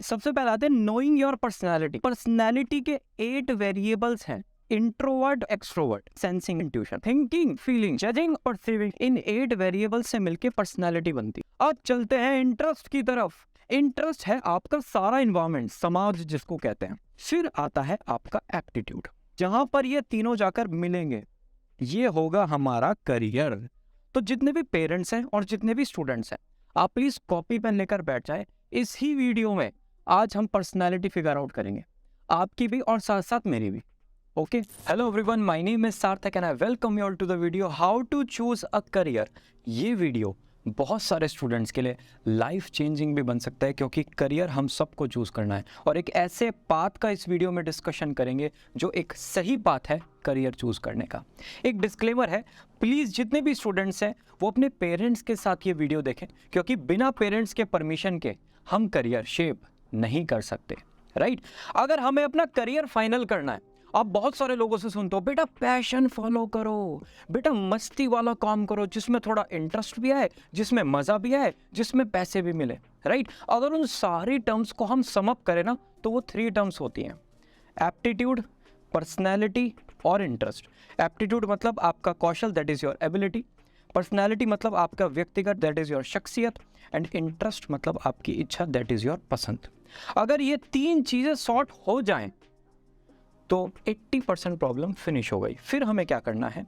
सबसे पहले आते हैं नोइंग योर पर्सनैलिटी। पर्सनैलिटी के 8 वेरिएबल्स हैं, introvert, extrovert, sensing, intuition, thinking, feeling, judging, perceiving. इन 8 वेरिएबल से मिलके पर्सनैलिटी बनती है। अब चलते हैं इंटरेस्ट की तरफ। इंटरेस्ट है आपका सारा इन्वायरमेंट, समाज जिसको कहते हैं। फिर आता है आपका एप्टीट्यूड, जहां पर ये तीनों जाकर मिलेंगे ये होगा हमारा करियर। तो जितने भी पेरेंट्स हैं और जितने भी स्टूडेंट्स हैं, आप प्लीज कॉपी पेन लेकर बैठ जाए। इस ही वीडियो में आज हम पर्सनैलिटी फिगर आउट करेंगे, आपकी भी और साथ साथ मेरी भी। Okay, hello everyone, my name is Sarthak and I welcome you all to the video how to choose a career. ये वीडियो बहुत सारे स्टूडेंट्स के लिए लाइफ चेंजिंग भी बन सकता है, क्योंकि करियर हम सबको चूज करना है और एक ऐसे पाथ का इस वीडियो में डिस्कशन करेंगे जो एक सही पाथ है करियर चूज करने का। एक डिस्क्लेमर है, प्लीज जितने भी स्टूडेंट्स हैं वो अपने पेरेंट्स के साथ ये वीडियो देखें, क्योंकि बिना पेरेंट्स के परमिशन के हम करियर शेप नहीं कर सकते, राइट। अगर हमें अपना करियर फाइनल करना है, आप बहुत सारे लोगों से सुनते हो बेटा पैशन फॉलो करो, बेटा मस्ती वाला काम करो जिसमें थोड़ा इंटरेस्ट भी आए, जिसमें मजा भी आए, जिसमें पैसे भी मिले, राइट। अगर उन सारी टर्म्स को हम सम अप करें ना तो वो 3 टर्म्स होती हैं, एप्टीट्यूड, पर्सनैलिटी और इंटरेस्ट। एप्टीट्यूड मतलब आपका कौशल, that is your ability. Personality मतलब आपका व्यक्तिगत, दैट इज योर शख्सियत। एंड इंटरेस्ट मतलब आपकी इच्छा, दैट इज योर पसंद। अगर ये 3 चीजें सॉर्ट हो जाएं तो 80% प्रॉब्लम फिनिश हो गई। फिर हमें क्या करना है,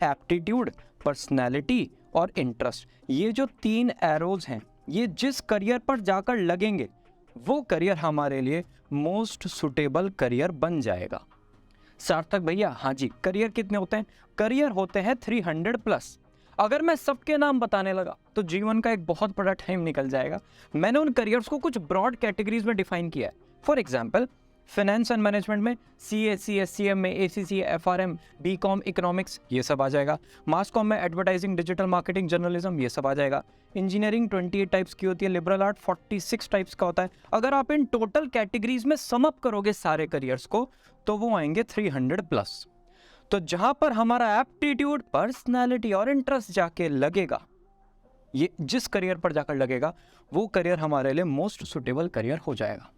एप्टीट्यूड, पर्सनैलिटी और इंटरेस्ट, ये जो 3 एरोज हैं ये जिस करियर पर जाकर लगेंगे वो करियर हमारे लिए मोस्ट सुटेबल करियर बन जाएगा। सार्थक भैया, हाँ जी, करियर कितने होते हैं? करियर होते हैं 300 प्लस। अगर मैं सबके नाम बताने लगा तो जीवन का एक बहुत बड़ा टाइम निकल जाएगा। मैंने उन करियर्स को कुछ ब्रॉड कैटेगरीज में डिफाइन किया है। For example, finance and management में CA, CS, CMA, ACCA, FRM, BCom, economics, ये सब आ जाएगा। मास कॉम में एडवर्टाइजिंग, डिजिटल मार्केटिंग, जर्नलिज्म, ये सब आ जाएगा। इंजीनियरिंग 28 टाइप्स की होती है, लिबरल आर्ट 46 टाइप्स का होता है। अगर आप इन टोटल कैटेगरीज में सम अप करोगे सारे करियर्स को तो वो आएंगे 300 प्लस। तो जहां पर हमारा एप्टीट्यूड, पर्सनैलिटी और इंटरेस्ट जाके लगेगा, ये जिस करियर पर जाकर लगेगा वो करियर हमारे लिए मोस्ट सुटेबल करियर हो जाएगा।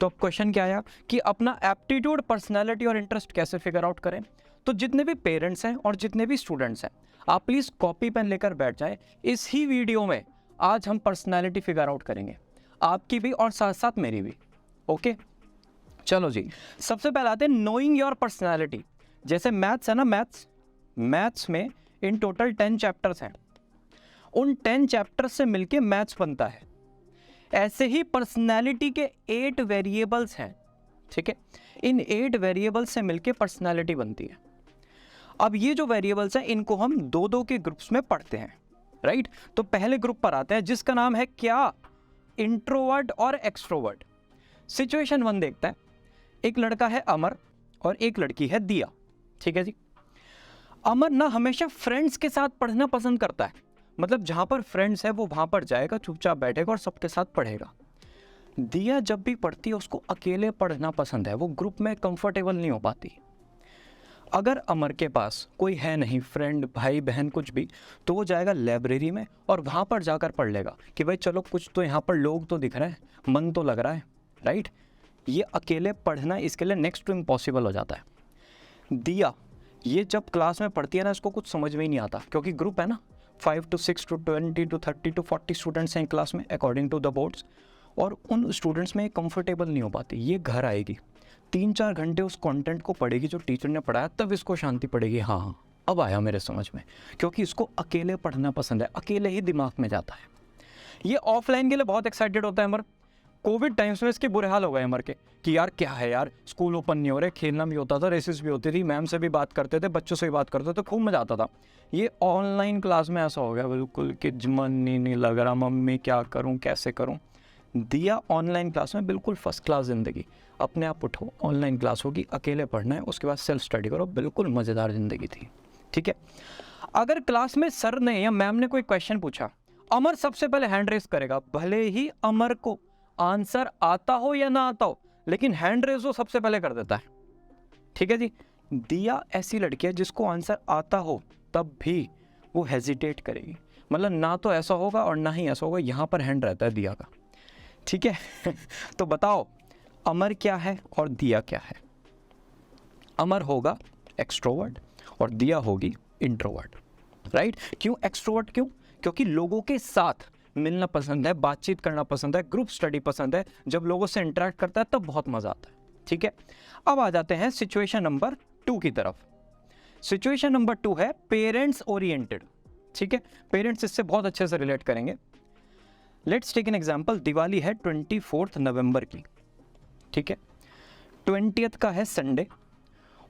तो अब क्वेश्चन क्या आया कि अपना एप्टीट्यूड, पर्सनैलिटी और इंटरेस्ट कैसे फिगर आउट करें। तो जितने भी पेरेंट्स हैं और जितने भी स्टूडेंट्स हैं, आप प्लीज कॉपी पेन लेकर बैठ जाए। इस ही वीडियो में आज हम पर्सनैलिटी फिगर आउट करेंगे, आपकी भी और साथ साथ मेरी भी। ओके, चलो जी, सबसे पहले आते हैं नोइंग योर पर्सनैलिटी। जैसे मैथ्स है ना, मैथ्स में इन टोटल 10 चैप्टर्स हैं, उन 10 चैप्टर्स से मिलके मैथ्स बनता है। ऐसे ही पर्सनैलिटी के 8 वेरिएबल्स हैं, ठीक है। इन 8 वेरिएबल्स से मिलके पर्सनैलिटी बनती है। अब ये जो वेरिएबल्स हैं इनको हम 2-2 के ग्रुप्स में पढ़ते हैं, राइट। तो पहले ग्रुप पर आते हैं जिसका नाम है क्या, इंट्रोवर्ट और एक्सट्रोवर्ट। सिचुएशन 1 देखता है, एक लड़का है अमर और एक लड़की है दिया, ठीक है जी। अमर ना हमेशा फ्रेंड्स के साथ पढ़ना पसंद करता है, मतलब जहां पर फ्रेंड्स है वो वहां पर जाएगा, चुपचाप बैठेगा और सबके साथ पढ़ेगा। दिया जब भी पढ़ती है उसको अकेले पढ़ना पसंद है, वो ग्रुप में कंफर्टेबल नहीं हो पाती। अगर अमर के पास कोई है नहीं, फ्रेंड, भाई बहन कुछ भी, तो वो जाएगा लाइब्रेरी में और वहां पर जाकर पढ़ लेगा कि भाई चलो कुछ तो यहाँ पर लोग तो दिख रहे हैं, मन तो लग रहा है, राइट। ये अकेले पढ़ना इसके लिए नेक्स्ट टू इम्पॉसिबल हो जाता है। दिया ये जब क्लास में पढ़ती है ना, इसको कुछ समझ में ही नहीं आता, क्योंकि ग्रुप है ना, 5 to 6 to 20 to 30 to 40 students हैं क्लास में अकॉर्डिंग टू द बोर्ड्स, और उन स्टूडेंट्स में कंफर्टेबल नहीं हो पाती। ये घर आएगी, 3-4 घंटे उस कंटेंट को पढ़ेगी जो टीचर ने पढ़ाया, तब इसको शांति पड़ेगी, हाँ अब आया मेरे समझ में, क्योंकि इसको अकेले पढ़ना पसंद है, अकेले ही दिमाग में जाता है। ये ऑफलाइन के लिए बहुत एक्साइटेड होता है अमर। कोविड टाइम्स में इसके बुरे हाल हो गए अमर के कि यार क्या है यार, स्कूल ओपन नहीं हो रहे, खेलना भी होता था, रेसेस भी होती थी, मैम से भी बात करते थे, बच्चों से भी बात करते थे, खूब मजा आता था। ये ऑनलाइन क्लास में ऐसा हो गया बिल्कुल कि मन नहीं लग रहा, मम्मी क्या करूं, कैसे करूं। दिया ऑनलाइन क्लास में बिल्कुल फर्स्ट क्लास ज़िंदगी, अपने आप उठो, ऑनलाइन क्लास होगी, अकेले पढ़ना है, उसके बाद सेल्फ स्टडी करो, बिल्कुल मज़ेदार ज़िंदगी थी, ठीक है। अगर क्लास में सर ने या मैम ने कोई क्वेश्चन पूछा, अमर सबसे पहले हैंड रेस करेगा, भले ही अमर को आंसर आता हो या ना आता हो, लेकिन हैंड रेस वो सबसे पहले कर देता है, ठीक है जी। दिया ऐसी लड़की है जिसको आंसर आता हो तब भी वो हेजिटेट करेगी, मतलब ना तो ऐसा होगा और ना ही ऐसा होगा, यहाँ पर हैंड रहता है दिया का, ठीक है। तो बताओ अमर क्या है और दिया क्या है? अमर होगा एक्सट्रोवर्ट और दिया होगी इंट्रोवर्ट, राइट? क्यों एक्सट्रोवर्ट? क्यों? क्योंकि लोगों के साथ मिलना पसंद है, बातचीत करना पसंद है, ग्रुप स्टडी पसंद है, जब लोगों से इंटरेक्ट करता है तब बहुत मजा आता है, ठीक है। अब आ जाते हैं सिचुएशन नंबर 2 की तरफ। सिचुएशन नंबर 2 है पेरेंट्स ओरिएंटेड, ठीक है। पेरेंट्स इससे बहुत अच्छे से रिलेट करेंगे। Let's take an example. Diwali है 24 नवंबर की, ठीक है। 20th का है संडे,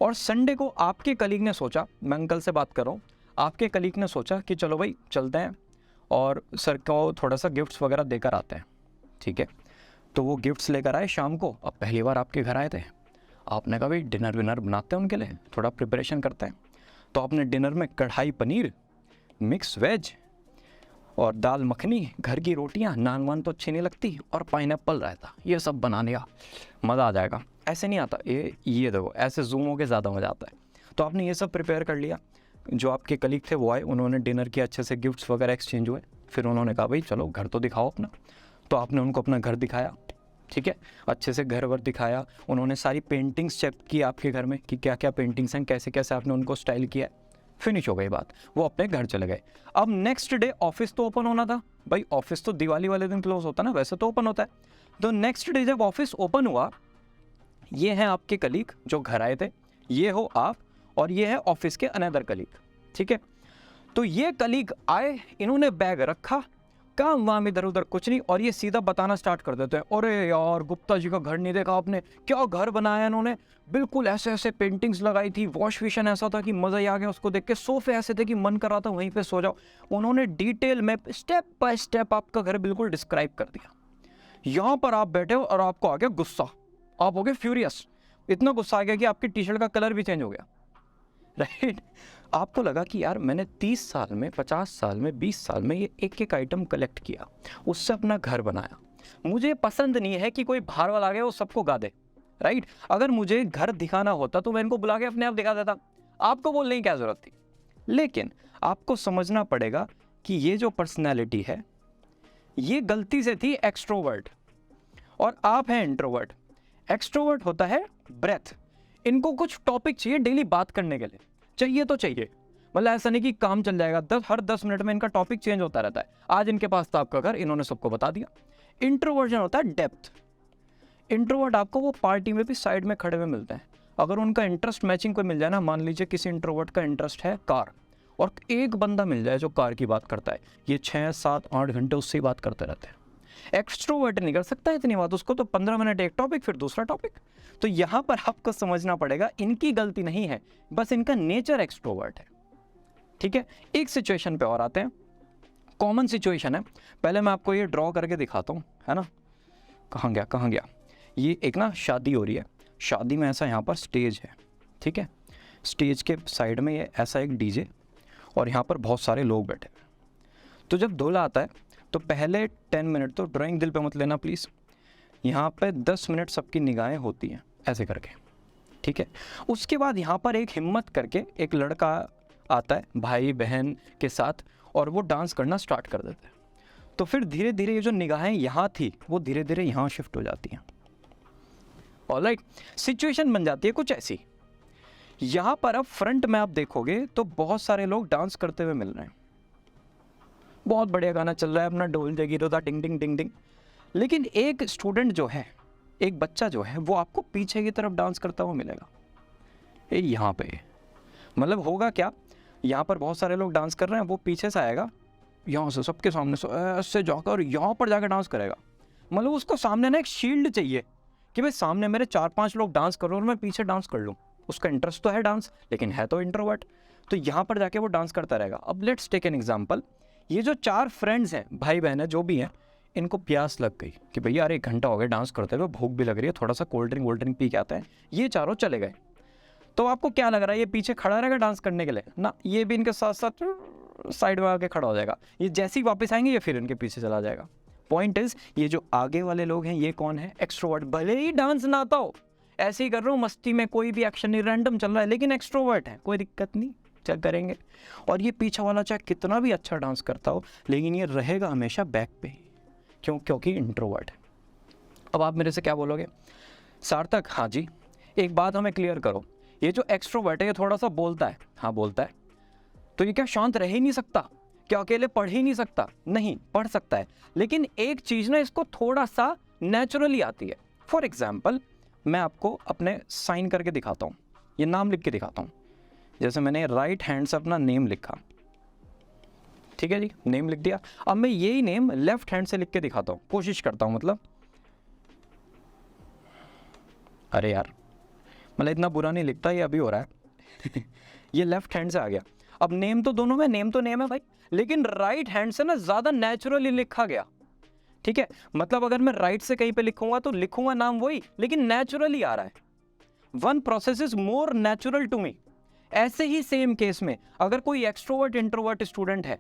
और संडे को आपके कलीग ने सोचा, मैं अंकल से बात कर रहा हूँ, आपके कलीग ने सोचा कि चलो भाई चलते हैं और सर को थोड़ा सा गिफ्ट्स वगैरह देकर आते हैं, ठीक है। तो वो गिफ्ट्स लेकर आए शाम को। अब पहली बार आपके घर आए थे, आपने कहा भाई डिनर विनर बनाते हैं उनके लिए, थोड़ा प्रिपरेशन करते हैं। तो आपने डिनर में कढ़ाई पनीर, मिक्स वेज और दाल मखनी, घर की रोटियां, नान वान तो अच्छी नहीं लगती, और पाइनएप्पल रायता, ये सब बना लिया, मज़ा आ जाएगा। ऐसे नहीं आता, ये देखो ऐसे जूम हो के ज़्यादा मज़ा आता है। तो आपने ये सब प्रिपेयर कर लिया। जो आपके कलीग थे वो आए, उन्होंने डिनर किया, अच्छे से गिफ्ट्स वगैरह एक्सचेंज हुए। फिर उन्होंने कहा भाई चलो घर तो दिखाओ अपना। तो आपने उनको अपना घर दिखाया, ठीक है, अच्छे से घर वर दिखाया। उन्होंने सारी पेंटिंग्स चेक की आपके घर में कि क्या क्या पेंटिंग्स हैं, कैसे कैसे आपने उनको स्टाइल किया। फिनिश हो गई बात, वो अपने घर चले गए। अब नेक्स्ट डे ऑफिस तो ओपन होना था भाई, ऑफिस तो दिवाली वाले दिन क्लोज होता ना, वैसे तो ओपन होता है। तो नेक्स्ट डे जब ऑफिस ओपन हुआ, ये हैं आपके कलीग जो घर आए थे, ये हो आप, और ये है ऑफिस के अनदर कलीग, ठीक है। तो ये कलीग आए, इन्होंने बैग रखा, काम वाम इधर उधर कुछ नहीं, और ये सीधा बताना स्टार्ट कर देते हैं, अरे यार गुप्ता जी का घर नहीं देखा आपने, क्या घर बनाया इन्होंने, बिल्कुल ऐसे ऐसे पेंटिंग्स लगाई थी, वॉश बेसिन ऐसा था कि मज़ा ही आ गया उसको देख के, सोफे ऐसे थे कि मन कर रहा था वहीं पे सो जाओ। उन्होंने डिटेल में स्टेप बाय स्टेप आपका घर बिल्कुल डिस्क्राइब कर दिया। यहाँ पर आप बैठे हो और आपको आ गया गुस्सा, आप हो गए फ्यूरियस, इतना गुस्सा आ गया कि आपकी टी शर्ट का कलर भी चेंज हो गया, राइट। आपको लगा कि यार मैंने 30 साल में, 50 साल में, 20 साल में ये एक एक आइटम कलेक्ट किया, उससे अपना घर बनाया। मुझे पसंद नहीं है कि कोई बाहर वाला आ गया वो सबको गा दे, राइट। अगर मुझे घर दिखाना होता तो मैं इनको बुला के अपने आप दिखा देता, आपको बोलने की क्या ज़रूरत थी। लेकिन आपको समझना पड़ेगा कि ये जो पर्सनैलिटी है ये गलती से थी एक्सट्रोवर्ट, और आप हैं इंट्रोवर्ट। एक्सट्रोवर्ट होता है ब्रेथ, इनको कुछ टॉपिक चाहिए डेली बात करने के लिए, चाहिए तो चाहिए, मतलब ऐसा नहीं कि काम चल जाएगा, हर 10 मिनट में इनका टॉपिक चेंज होता रहता है। आज इनके पास था आपका घर, इन्होंने सबको बता दिया। इंट्रोवर्जन होता है डेप्थ। इंट्रोवर्ट आपको वो पार्टी में भी साइड में खड़े हुए मिलते हैं, अगर उनका इंटरेस्ट मैचिंग कोई मिल जाए ना, मान लीजिए किसी इंट्रोवर्ट का इंटरेस्ट है कार, और एक बंदा मिल जाए जो कार की बात करता है, ये 6, 7, 8 घंटे उससे ही बात करते रहते हैं। एक्सट्रोवर्ट नहीं कर सकता इतनी बात, उसको तो 15 मिनट एक टॉपिक, फिर दूसरा टॉपिक। तो यहाँ पर आपको समझना पड़ेगा इनकी गलती नहीं है, बस इनका नेचर एक्सट्रोवर्ट है, ठीक है। एक सिचुएशन पे और आते हैं, कॉमन सिचुएशन है। पहले मैं आपको ये ड्रॉ करके दिखाता हूँ, है ना। कहाँ गया, ये एक ना शादी हो रही है, शादी में ऐसा यहाँ पर स्टेज है, ठीक है। स्टेज के साइड में ये ऐसा एक डीजे, और यहाँ पर बहुत सारे लोग बैठे। तो जब दूल्हा आता है तो पहले 10 मिनट तो ड्राइंग दिल पे मत लेना प्लीज़, यहाँ पे 10 मिनट सबकी निगाहें होती हैं ऐसे करके, ठीक है। उसके बाद यहाँ पर एक हिम्मत करके एक लड़का आता है भाई बहन के साथ, और वो डांस करना स्टार्ट कर देता है। तो फिर धीरे धीरे ये जो निगाहें यहाँ थी वो धीरे धीरे यहाँ शिफ्ट हो जाती हैं। ऑलराइट, सिचुएशन बन जाती है कुछ ऐसी। यहाँ पर अब फ्रंट में आप देखोगे तो बहुत सारे लोग डांस करते हुए मिल रहे हैं, बहुत बढ़िया गाना चल रहा है, अपना ढोल जगीरो था, डिंग डिंग डिंग डिंग। लेकिन एक स्टूडेंट जो है, एक बच्चा जो है, वो आपको पीछे की तरफ डांस करता हुआ मिलेगा, यहाँ पे। मतलब होगा क्या, यहाँ पर बहुत सारे लोग डांस कर रहे हैं, वो पीछे से आएगा, यहाँ से सबके सामने से ऐसे जाकर यहाँ पर जाकर डांस करेगा। मतलब उसको सामने ना एक शील्ड चाहिए कि भाई सामने मेरे 4-5 लोग डांस कर रहे हो और मैं पीछे डांस कर लूँ। उसका इंटरेस्ट तो है डांस, लेकिन है तो इंट्रोवर्ट, तो यहाँ पर जाके वो डांस करता रहेगा। अब लेट्स टेक एन एग्जाम्पल, ये जो 4 फ्रेंड्स हैं, भाई बहन है जो भी हैं, इनको प्यास लग गई कि भैया यार 1 घंटा हो गया डांस करते हुए, भूख भी लग रही है, थोड़ा सा कोल्ड ड्रिंक पी के आते हैं। ये चारों चले गए। तो आपको क्या लग रहा है, ये पीछे खड़ा रहेगा डांस करने के लिए ना, ये भी इनके साथ साथ साइड में आके खड़ा हो जाएगा। ये जैसे ही वापस आएंगे ये फिर इनके पीछे चला जाएगा। पॉइंट इज, ये जो आगे वाले लोग हैं ये कौन है, एक्सट्रोवर्ट। भले ही डांस ना आता हो, ऐसे ही कर रहा हूँ मस्ती में, कोई भी एक्शन नहीं, रैंडम चल रहा है, लेकिन एक्सट्रोवर्ट है, कोई दिक्कत नहीं, चेक करेंगे। और ये पीछे वाला चाहे कितना भी अच्छा डांस करता हो, लेकिन ये रहेगा हमेशा बैक पे ही। क्यों? क्योंकि इंट्रोवर्ट है। अब आप मेरे से क्या बोलोगे, सार्थक हाँ जी एक बात हमें क्लियर करो, ये जो एक्सट्रोवर्ट है ये थोड़ा सा बोलता है, हाँ बोलता है, तो ये क्या शांत रह ही नहीं सकता, क्या अकेले पढ़ ही नहीं सकता? नहीं, पढ़ सकता है, लेकिन एक चीज़ ना इसको थोड़ा सा नेचुरली आती है। फॉर एग्जाम्पल मैं आपको अपने साइन करके दिखाता हूँ, ये नाम लिख के दिखाता हूँ। जैसे मैंने राइट हैंड से अपना नेम लिखा, ठीक है जी, नेम लिख दिया। अब मैं यही नेम लेफ्ट हैंड से लिख के दिखाता हूँ, कोशिश करता हूँ, मतलब अरे यार मतलब इतना बुरा नहीं लिखता, ये अभी हो रहा है ये लेफ्ट हैंड से आ गया। अब नेम तो दोनों में, नेम तो नेम है भाई, लेकिन राइट हैंड से ना ज़्यादा नेचुरली लिखा गया, ठीक है। मतलब अगर मैं राइट से कहीं पे लिखूंगा तो लिखूंगा नाम वही, लेकिन नेचुरली आ रहा है। One process is more natural to me. ऐसे ही सेम केस में अगर कोई एक्सट्रोवर्ट इंट्रोवर्ट स्टूडेंट है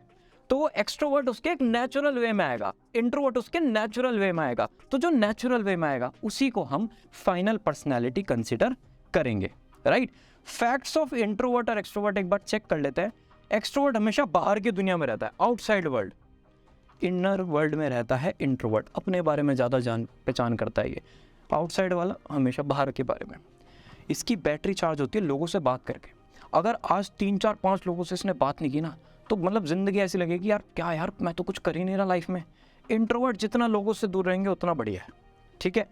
तो एक्सट्रोवर्ट उसके एक नेचुरल वे में आएगा, इंट्रोवर्ट उसके नेचुरल वे में आएगा। तो जो नेचुरल वे में आएगा उसी को हम फाइनल पर्सनैलिटी कंसिडर करेंगे, राइट। फैक्ट्स ऑफ इंट्रोवर्ट और एक्सट्रोवर्ट एक बार चेक कर लेते हैं। एक्सट्रोवर्ट हमेशा बाहर की दुनिया में रहता है, आउटसाइड वर्ल्ड। इनर वर्ल्ड में रहता है इंट्रोवर्ट, अपने बारे में ज़्यादा जान पहचान करता है ये। आउटसाइड वाला हमेशा बाहर के बारे में। इसकी बैटरी चार्ज होती है लोगों से बात करके। अगर आज 3 4 5 लोगों से इसने बात नहीं की ना तो मतलब ज़िंदगी ऐसी लगेगी यार क्या यार मैं तो कुछ कर ही नहीं रहा लाइफ में। इंट्रोवर्ट जितना लोगों से दूर रहेंगे उतना बढ़िया है, ठीक है।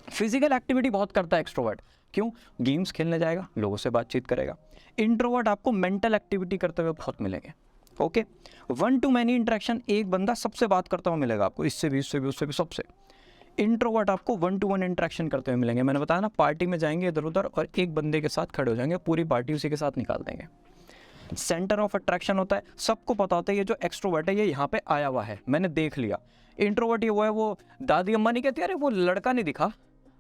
फिजिकल एक्टिविटी बहुत करता है एक्सट्रोवर्ट, क्यों? गेम्स खेलने जाएगा, लोगों से बातचीत करेगा। इंट्रोवर्ट आपको मेंटल एक्टिविटी करते हुए बहुत मिलेंगे, ओके। 1 to many इंटरेक्शन, एक बंदा सबसे बात करता हुआ मिलेगा आपको, इससे भी उससे भी उससे भी सबसे। इंट्रोवर्ट आपको 1 to 1 इंटरेक्शन करते हुए मिलेंगे। मैंने बताया ना, पार्टी में जाएंगे इधर उधर और एक बंदे के साथ खड़े हो जाएंगे, पूरी पार्टी उसी के साथ निकाल देंगे। सेंटर ऑफ अट्रैक्शन होता है, सबको पता होता है ये जो एक्सट्रोवर्ट है ये यहाँ पे आया हुआ है, मैंने देख लिया। इंट्रोवर्ट ये वो है, वो दादी अम्मा नहीं कहती अरे वो लड़का नहीं दिखा,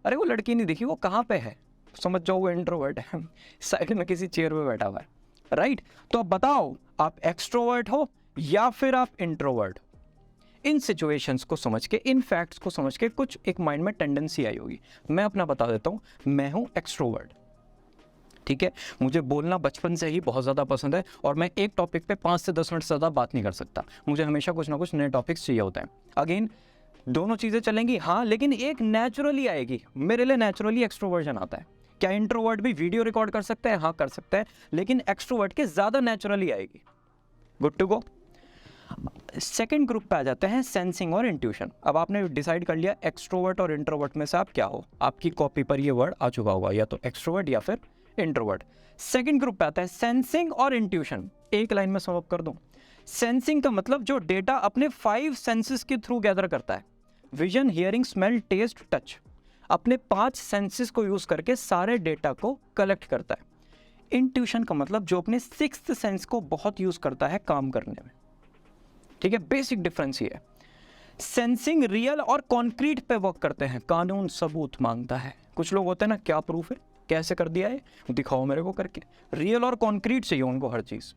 अरे वो लड़की नहीं दिखी, वो कहाँ पे है, समझ जाओ वो इंट्रोवर्ट है साइड में किसी चेयर पे बैठा हुआ है, राइट। तो अब बताओ आप एक्सट्रोवर्ट हो या फिर आप इंट्रोवर्ट? इन सिचुएशंस को समझ के, इन फैक्ट्स को समझ के कुछ एक माइंड में टेंडेंसी आई होगी। मैं अपना बता देता हूँ, मैं हूँ एक्सट्रोवर्ट, ठीक है। मुझे बोलना बचपन से ही बहुत ज़्यादा पसंद है और मैं एक टॉपिक पे 5 से 10 मिनट से ज़्यादा बात नहीं कर सकता। मुझे हमेशा कुछ ना कुछ नए टॉपिक्स चाहिए होते हैं। अगेन दोनों चीज़ें चलेंगी, हाँ, लेकिन एक नेचुरली आएगी। मेरे लिए नेचुरली एक्सट्रोवर्जन आता है। क्या इंट्रोवर्ट भी वीडियो रिकॉर्ड कर सकता है? हाँ कर सकता है, लेकिन एक्सट्रोवर्ट के ज़्यादा नेचुरली आएगी। Good to go. Second group पे आ जाते हैं, सेंसिंग और इंट्यूशन। अब आपने डिसाइड कर लिया एक्सट्रोवर्ट और इंट्रोवर्ट में से आप क्या हो। आपकी कॉपी पर ये वर्ड आ चुका होगा, या तो एक्सट्रोवर्ट या फिर इंट्रोवर्ट। सेकेंड ग्रुप पे आता है सेंसिंग और इंट्यूशन। एक लाइन में सम अप कर दूं, सेंसिंग का मतलब जो डेटा अपने 5 सेंसेस के थ्रू गैदर करता है, vision, hearing, smell, taste, touch, अपने 5 सेंसेस को यूज करके सारे डेटा को कलेक्ट करता है। इंट्यूशन का मतलब जो अपने 6th सेंस को बहुत यूज करता है काम करने में, ठीक है। बेसिक डिफरेंस ये है। सेंसिंग रियल और कॉन्क्रीट पे वर्क करते हैं, कानून सबूत मांगता है। कुछ लोग होते हैं ना, क्या प्रूफ है, कैसे कर दिया है, दिखाओ मेरे को करके। रियल और कॉन्क्रीट चाहिए उनको हर चीज़।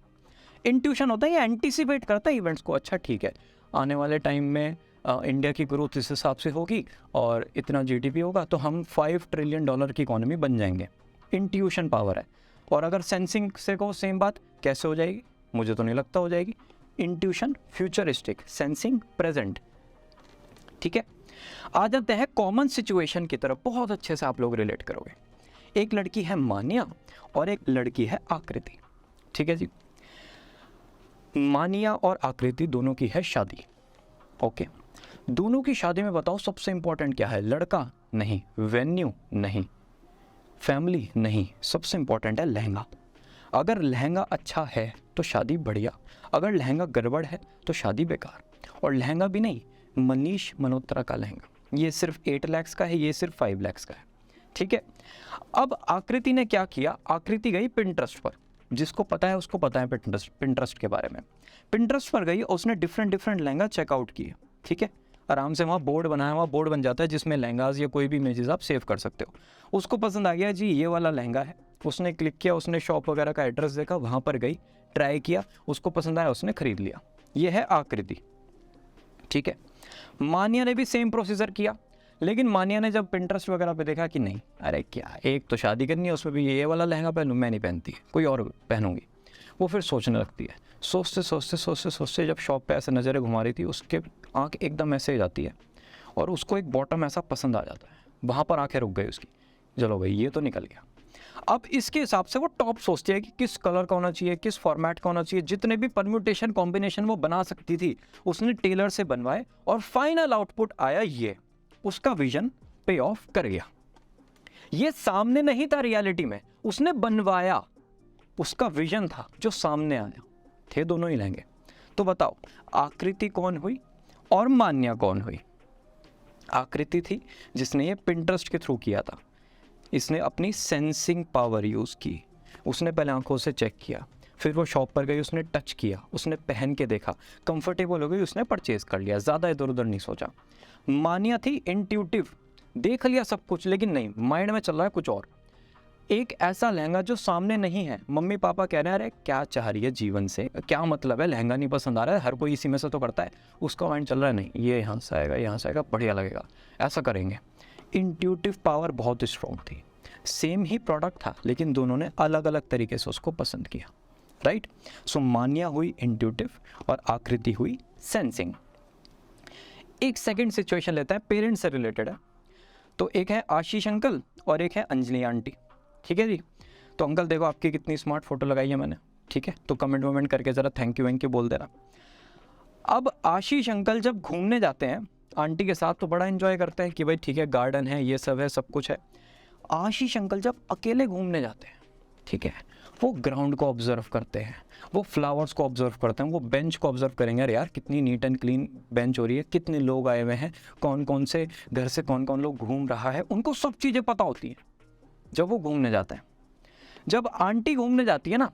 इंट्यूशन होता है ये एंटिसिपेट करता है इवेंट्स को, अच्छा ठीक है आने वाले टाइम में इंडिया की ग्रोथ इस हिसाब से होगी और इतना जीडीपी होगा तो हम $5 ट्रिलियन की इकोनॉमी बन जाएंगे। इंट्यूशन पावर है। और अगर सेंसिंग से को सेम बात कैसे हो जाएगी, मुझे तो नहीं लगता हो जाएगी। इंट्यूशन फ्यूचरिस्टिक, सेंसिंग प्रेजेंट, ठीक है। आ जाते हैं कॉमन सिचुएशन की तरफ, बहुत अच्छे से आप लोग रिलेट करोगे। एक लड़की है मानिया और एक लड़की है आकृति, ठीक है जी। मानिया और आकृति दोनों की है शादी, ओके। दोनों की शादी में बताओ सबसे इंपॉर्टेंट क्या है? लड़का नहीं, वेन्यू नहीं, फैमिली नहीं, सबसे इंपॉर्टेंट है लहंगा। अगर लहंगा अच्छा है तो शादी बढ़िया, अगर लहंगा गड़बड़ है तो शादी बेकार। और लहंगा भी नहीं, मनीष मल्होत्रा का लहंगा, ये सिर्फ 8 लाख का है, ये सिर्फ 5 लाख का है, ठीक है। अब आकृति ने क्या किया, आकृति गई पिंटरेस्ट पर, जिसको पता है उसको पता है पिंटरेस्ट के बारे में। पिंटरेस्ट पर गई, उसने डिफरेंट लहंगा चेकआउट किए, ठीक है। आराम से वहाँ बोर्ड बनाया हुआ, बोर्ड बन जाता है जिसमें लहंगाज या कोई भी इमेजेस आप सेव कर सकते हो। उसको पसंद आ गया जी ये वाला लहंगा है, उसने क्लिक किया, उसने शॉप वगैरह का एड्रेस देखा, वहाँ पर गई, ट्राई किया, उसको पसंद आया, उसने खरीद लिया। ये है आकृति, ठीक है। मानिया ने भी सेम प्रोसीजर किया, लेकिन मानिया ने जब पिंटरेस्ट वगैरह पे देखा कि नहीं, अरे क्या एक तो शादी करनी है, उसमें भी ये वाला लहंगा पहनूँ, मैं नहीं पहनती, कोई और पहनूंगी। वो फिर सोचने लगती है, सोचते जब शॉप पे ऐसे नज़रें घुमा रही थी, उसके आँख एकदम ऐसे ही जाती है, और उसको एक बॉटम ऐसा पसंद आ जाता है, वहाँ पर आंखें रुक गई उसकी, चलो भाई ये तो निकल गया। अब इसके हिसाब से वो टॉप सोचती है कि किस कलर का होना चाहिए, किस फॉर्मेट का होना चाहिए, जितने भी परम्यूटेशन कॉम्बिनेशन वो बना सकती थी उसने टेलर से बनवाए और फाइनल आउटपुट आया ये। उसका विजन पे ऑफ कर गया। ये सामने नहीं था रियलिटी में, उसने बनवाया, उसका विजन था जो सामने आया। थे दोनों ही लहंगे। तो बताओ आकृति कौन हुई और मान्या कौन हुई? आकृति थी जिसने ये पिंटरेस्ट के थ्रू किया था, इसने अपनी सेंसिंग पावर यूज़ की। उसने पहले आंखों से चेक किया, फिर वो शॉप पर गई, उसने टच किया, उसने पहन के देखा, कंफर्टेबल हो गई, उसने परचेज कर लिया, ज़्यादा इधर उधर नहीं सोचा। मान्या थी इंट्यूटिव, देख लिया सब कुछ लेकिन नहीं, माइंड में चल रहा है कुछ और। एक ऐसा लहंगा जो सामने नहीं है, मम्मी पापा कह रहे हैं अरे क्या चाह रही है जीवन से, क्या मतलब है, लहंगा नहीं पसंद आ रहा है, हर कोई इसी में से तो करता है, उसका माइंड चल रहा है नहीं ये यहाँ से आएगा, यहाँ से आएगा, बढ़िया लगेगा, ऐसा करेंगे। इंट्यूटिव पावर बहुत स्ट्रॉन्ग थी। सेम ही प्रोडक्ट था लेकिन दोनों ने अलग अलग तरीके से उसको पसंद किया, राइट। सो मान्या हुई इंट्यूटिव और आकृति हुई सेंसिंग। एक सेकंड सिचुएशन लेता है, पेरेंट्स से रिलेटेड है। तो एक है आशीष अंकल और एक है अंजलि आंटी, ठीक है जी। तो अंकल देखो आपकी कितनी स्मार्ट फोटो लगाई है मैंने, ठीक है, तो कमेंट वमेंट करके ज़रा थैंक यू बोल देना। अब आशीष अंकल जब घूमने जाते हैं आंटी के साथ तो बड़ा एंजॉय करते हैं कि भाई ठीक है गार्डन है, ये सब है, सब कुछ है। आशीष अंकल जब अकेले घूमने जाते हैं, ठीक है, वो ग्राउंड को ऑब्जर्व करते हैं, वो फ्लावर्स को ऑब्जर्व करते हैं, वो बेंच को ऑब्जर्व करेंगे, अरे यार कितनी नीट एंड क्लीन बेंच हो रही है, कितने लोग आए हुए हैं, कौन कौन से घर से कौन कौन लोग घूम रहा है, उनको सब चीज़ें पता होती हैं जब वो घूमने जाते हैं। जब आंटी घूमने जाती है ना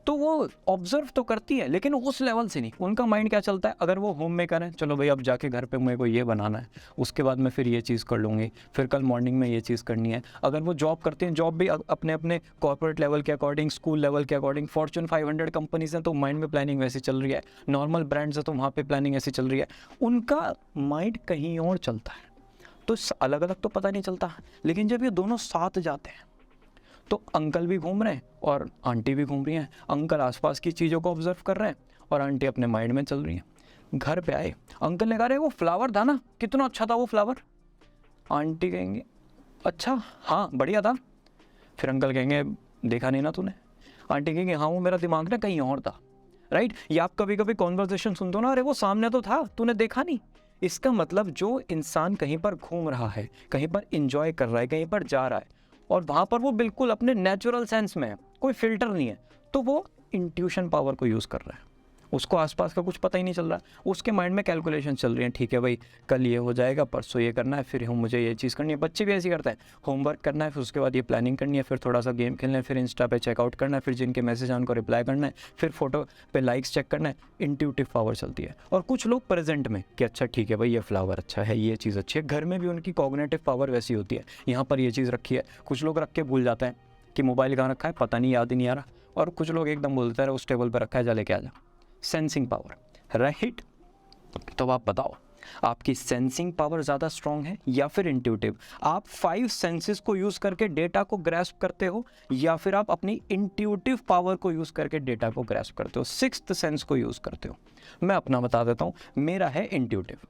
तो वो ऑब्जर्व तो करती है लेकिन उस लेवल से नहीं। उनका माइंड क्या चलता है, अगर वो होम मेकर है, चलो भाई अब जाके घर पे मेरे को ये बनाना है, उसके बाद मैं फिर ये चीज़ कर लूँगी, फिर कल मॉर्निंग में ये चीज़ करनी है। अगर वो जॉब करते हैं, जॉब भी अपने अपने कॉर्पोरेट लेवल के अकॉर्डिंग, स्कूल लेवल के अकॉर्डिंग, फॉर्च्यून 500 कंपनीज हैं तो माइंड में प्लानिंग वैसी चल रही है, नॉर्मल ब्रांड्स है तो वहाँ पर प्लानिंग ऐसी चल रही है, उनका माइंड कहीं और चलता है। तो अलग अलग तो पता नहीं चलता, लेकिन जब ये दोनों साथ जाते हैं तो अंकल भी घूम रहे हैं और आंटी भी घूम रही हैं। अंकल आसपास की चीज़ों को ऑब्जर्व कर रहे हैं और आंटी अपने माइंड में चल रही हैं। घर पे आए, अंकल ने कहा अरे वो फ्लावर था ना, कितना अच्छा था वो फ्लावर। आंटी कहेंगे अच्छा हाँ बढ़िया था। फिर अंकल कहेंगे देखा नहीं ना तूने। आंटी कहेंगे हाँ वो मेरा दिमाग ना कहीं और था, राइट। या आप कभी कभी कॉन्वर्सेशन सुनते हो ना, अरे वो सामने तो था तूने देखा नहीं। इसका मतलब जो इंसान कहीं पर घूम रहा है, कहीं पर इंजॉय कर रहा है, कहीं पर जा रहा है और वहाँ पर वो बिल्कुल अपने नेचुरल सेंस में है, कोई फिल्टर नहीं है, तो वो इंट्यूशन पावर को यूज़ कर रहा है। उसको आसपास का कुछ पता ही नहीं चल रहा, उसके माइंड में कैलकुलेशन चल रही है, ठीक है भाई कल ये हो जाएगा, परसों ये करना है, फिर मुझे ये चीज़ करनी है। बच्चे भी ऐसे करते हैं, होमवर्क करना है, फिर उसके बाद ये प्लानिंग करनी है, फिर थोड़ा सा गेम खेलना है, फिर इंस्टा पे चेकआउट करना है, फिर जिनके मैसेज हैं उनको रिप्लाई करना है, फिर फोटो पे लाइक्स चेक करना है। इंट्यूटिव पावर चलती है। और कुछ लोग प्रेजेंट में कि अच्छा ठीक है भाई ये फ्लावर अच्छा है, ये चीज़ अच्छी है। घर में भी उनकी कॉग्निटिव पावर वैसी होती है, यहाँ पर ये चीज़ रखी है। कुछ लोग रख के भूल जाते हैं कि मोबाइल कहाँ रखा है, पता नहीं, याद ही नहीं आ रहा। और कुछ लोग एकदम बोलते हैं उस टेबल पर रखा है, जा लेके आ जा। Sensing power, right. तो आप बताओ आपकी सेंसिंग पावर ज़्यादा स्ट्रॉन्ग है या फिर इंट्यूटिव? आप 5 सेंसेस को यूज़ करके डेटा को ग्रैस्प करते हो या फिर आप अपनी इंट्यूटिव पावर को यूज़ करके डेटा को ग्रैस्प करते हो, 6th सेंस को यूज़ करते हो? मैं अपना बता देता हूँ, मेरा है इंट्यूटिव,